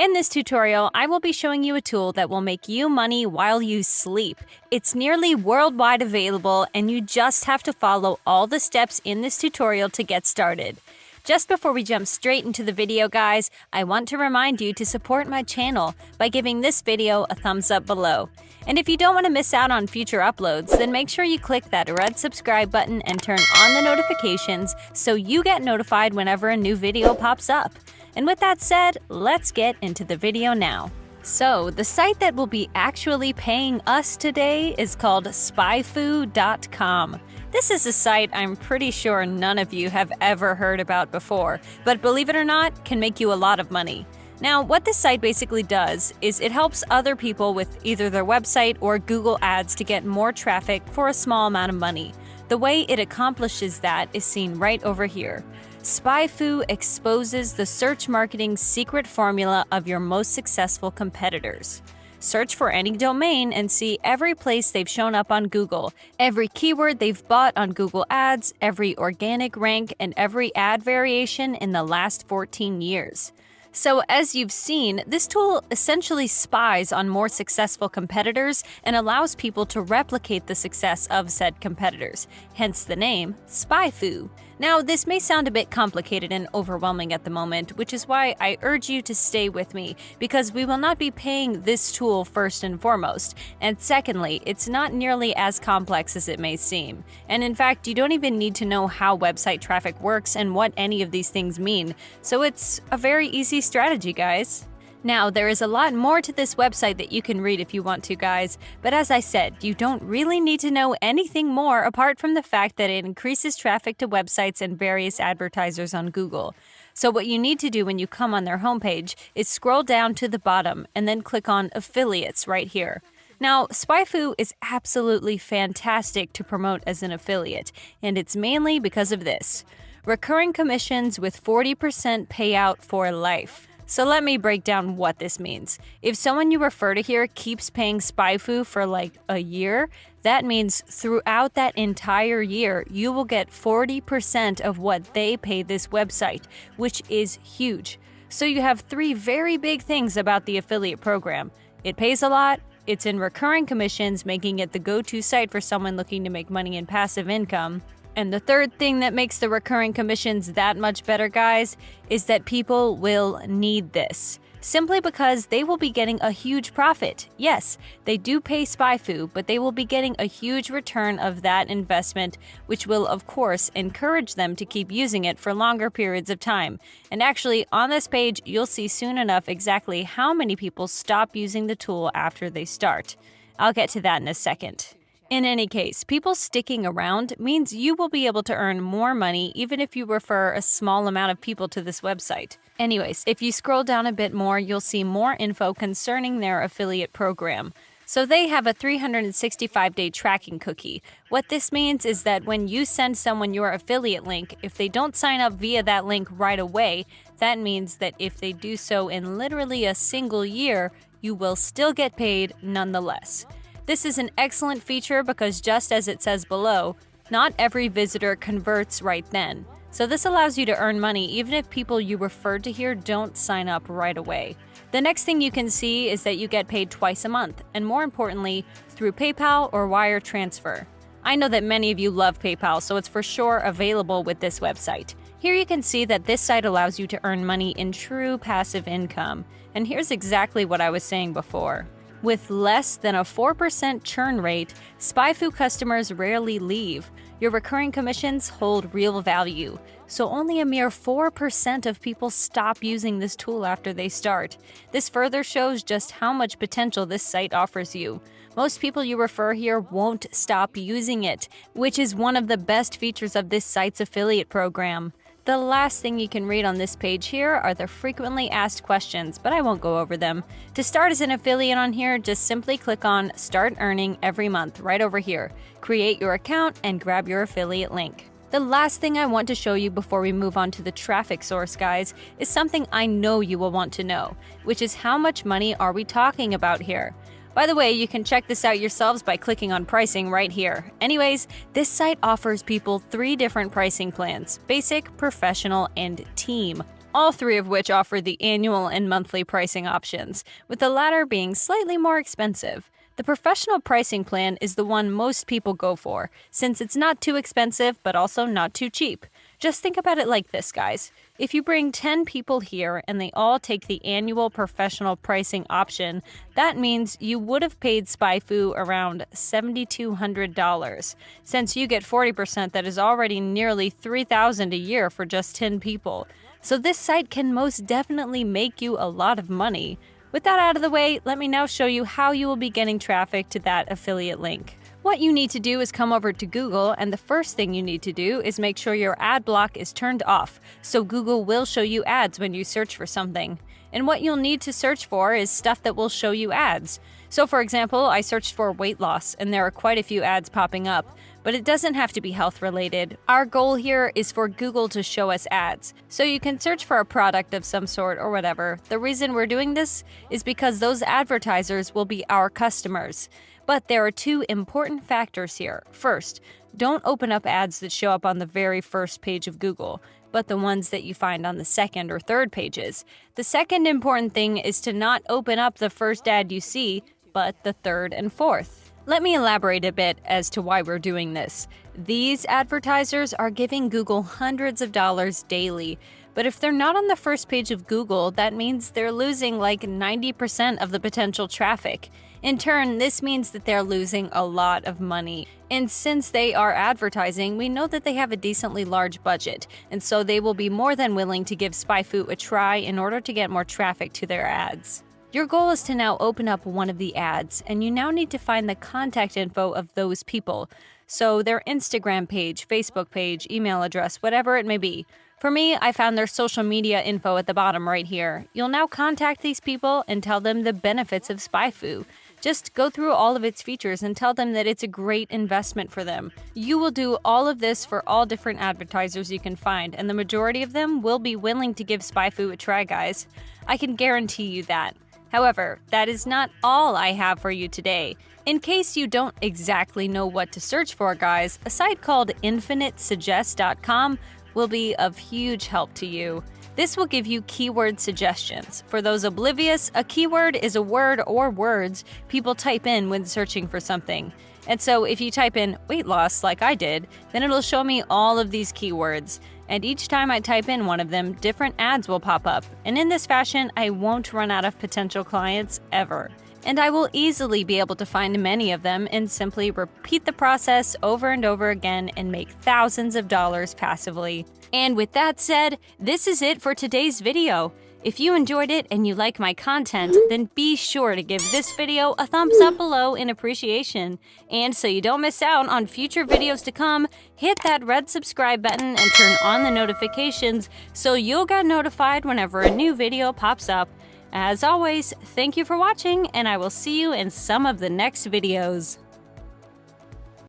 In this tutorial, I will be showing you a tool that will make you money while you sleep. It's nearly worldwide available, and you just have to follow all the steps in this tutorial to get started. Just before we jump straight into the video, guys, I want to remind you to support my channel by giving this video a thumbs up below. And if you don't want to miss out on future uploads, then make sure you click that red subscribe button and turn on the notifications so you get notified whenever a new video pops up. And with that said, let's get into the video now. So, the site that will be actually paying us today is called spyfoo.com. This is a site I'm pretty sure none of you have ever heard about before, but believe it or not, can make you a lot of money. Now, what this site basically does is it helps other people with either their website or Google Ads to get more traffic for a small amount of money. The way it accomplishes that is seen right over here. SpyFoo exposes the search marketing secret formula of your most successful competitors. Search for any domain and see every place they've shown up on Google, every keyword they've bought on Google Ads, every organic rank, and every ad variation in the last 14 years. So as you've seen, this tool essentially spies on more successful competitors and allows people to replicate the success of said competitors, hence the name SpyFoo. Now, this may sound a bit complicated and overwhelming at the moment, which is why I urge you to stay with me, because we will not be paying this tool first and foremost, and secondly, it's not nearly as complex as it may seem. And in fact, you don't even need to know how website traffic works and what any of these things mean, so it's a very easy strategy, guys. Now, there is a lot more to this website that you can read if you want to, guys, but as I said, you don't really need to know anything more apart from the fact that it increases traffic to websites and various advertisers on Google. So what you need to do when you come on their homepage is scroll down to the bottom and then click on Affiliates right here. Now, SpyFoo is absolutely fantastic to promote as an affiliate, and it's mainly because of this. Recurring commissions with 40% payout for life. So let me break down what this means. If someone you refer to here keeps paying SpyFoo for like a year, that means throughout that entire year, you will get 40% of what they pay this website, which is huge. So you have three very big things about the affiliate program. It pays a lot, it's in recurring commissions, making it the go-to site for someone looking to make money in passive income. And the third thing that makes the recurring commissions that much better, guys, is that people will need this. Simply because they will be getting a huge profit. Yes, they do pay SpyFoo, but they will be getting a huge return of that investment, which will, of course, encourage them to keep using it for longer periods of time. And actually, on this page, you'll see soon enough exactly how many people stop using the tool after they start. I'll get to that in a second. In any case, people sticking around means you will be able to earn more money even if you refer a small amount of people to this website. Anyways, if you scroll down a bit more, you'll see more info concerning their affiliate program. So they have a 365-day tracking cookie. What this means is that when you send someone your affiliate link, if they don't sign up via that link right away, that means that if they do so in literally a single year, you will still get paid nonetheless. This is an excellent feature because just as it says below, not every visitor converts right then. So this allows you to earn money even if people you referred to here don't sign up right away. The next thing you can see is that you get paid twice a month, and more importantly, through PayPal or wire transfer. I know that many of you love PayPal, so it's for sure available with this website. Here you can see that this site allows you to earn money in true passive income. And here's exactly what I was saying before. With less than a 4% churn rate, SpyFoo customers rarely leave. Your recurring commissions hold real value, so only a mere 4% of people stop using this tool after they start. This further shows just how much potential this site offers you. Most people you refer here won't stop using it, which is one of the best features of this site's affiliate program. The last thing you can read on this page here are the frequently asked questions, but I won't go over them. To start as an affiliate on here, just simply click on Start Earning Every Month right over here. Create your account and grab your affiliate link. The last thing I want to show you before we move on to the traffic source, guys, is something I know you will want to know, which is how much money are we talking about here? By the way, you can check this out yourselves by clicking on pricing right here. Anyways, this site offers people 3 different pricing plans: basic, professional, and team. all three of which offer the annual and monthly pricing options, with the latter being slightly more expensive. The professional pricing plan is the one most people go for, since it's not too expensive but also not too cheap. Just think about it like this, guys. If you bring 10 people here and they all take the annual professional pricing option, that means you would have paid SpyFu around $7,200. Since you get 40%, that is already nearly $3,000 a year for just 10 people. So this site can most definitely make you a lot of money. With that out of the way, let me now show you how you will be getting traffic to that affiliate link. What you need to do is come over to Google, and the first thing you need to do is make sure your ad block is turned off, so Google will show you ads when you search for something. And what you'll need to search for is stuff that will show you ads. So for example, I searched for weight loss, and there are quite a few ads popping up. But it doesn't have to be health related. Our goal here is for Google to show us ads. So you can search for a product of some sort or whatever. The reason we're doing this is because those advertisers will be our customers. But there are two important factors here. First, don't open up ads that show up on the very first page of Google, but the ones that you find on the second or third pages. The second important thing is to not open up the first ad you see, but the third and fourth. Let me elaborate a bit as to why we're doing this. These advertisers are giving Google hundreds of dollars daily, but if they're not on the first page of Google, that means they're losing like 90% of the potential traffic. In turn, this means that they're losing a lot of money. And since they are advertising, we know that they have a decently large budget, and so they will be more than willing to give SpyFu a try in order to get more traffic to their ads. Your goal is to now open up one of the ads, and you now need to find the contact info of those people. So their Instagram page, Facebook page, email address, whatever it may be. For me, I found their social media info at the bottom right here. You'll now contact these people and tell them the benefits of SpyFu. Just go through all of its features and tell them that it's a great investment for them. You will do all of this for all different advertisers you can find, and the majority of them will be willing to give SpyFu a try, guys. I can guarantee you that. However, that is not all I have for you today. In case you don't exactly know what to search for, guys, a site called infinitesuggest.com will be of huge help to you. This will give you keyword suggestions. For those oblivious, a keyword is a word or words people type in when searching for something. And so if you type in weight loss like I did, then it'll show me all of these keywords. And each time I type in one of them, different ads will pop up. And in this fashion, I won't run out of potential clients ever. And I will easily be able to find many of them and simply repeat the process over and over again and make thousands of dollars passively. And with that said, this is it for today's video. If you enjoyed it and you like my content, then be sure to give this video a thumbs up below in appreciation. And so you don't miss out on future videos to come, hit that red subscribe button and turn on the notifications so you'll get notified whenever a new video pops up. As always, thank you for watching, and I will see you in some of the next videos.